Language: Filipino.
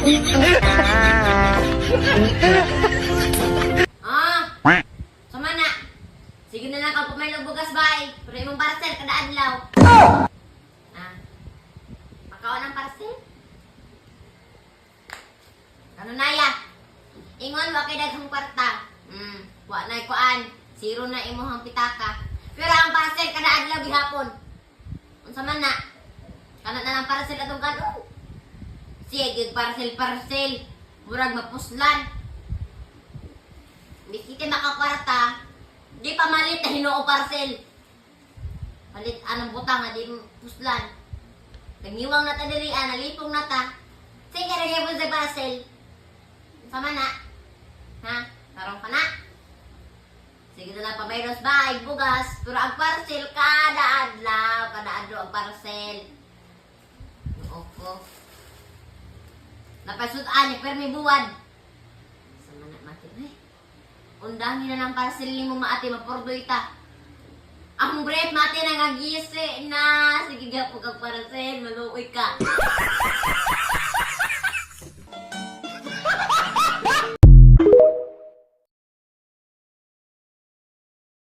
Sama na. Sige na lang ka po may bugas bay. Pero imong parcel kada adlaw. Pakaon ang parcel. Ano na ya? Ingon wa kay daghang kwarta. Wa nay kuan. Zero na imong pitaka. Pero ang parcel kada adlaw gihapon. Unsa man na? Kana na lang parcel atong kanon. Sige, parcel. Murag mapuslan. Bisite makakwarta. Di pa malit na hinoo parcel. Palit anong butang nga di puslan. Nagiwang na ta diri, nalipong na ta. Sige, nagay po sa parcel. Sama na. Ha? Tarong ka na. Sige na lang pabayros ba, bugas. Pero ang parcel, kada adlaw ang parcel. Opo. Napasutaan niya, pero may buwan. Sama na, matin. Undangin na ng parcel ni mo maati, mapurdoy ta. Ang bread, mati na ngagisi na. Sige nga po kag parcel, maluoy ka.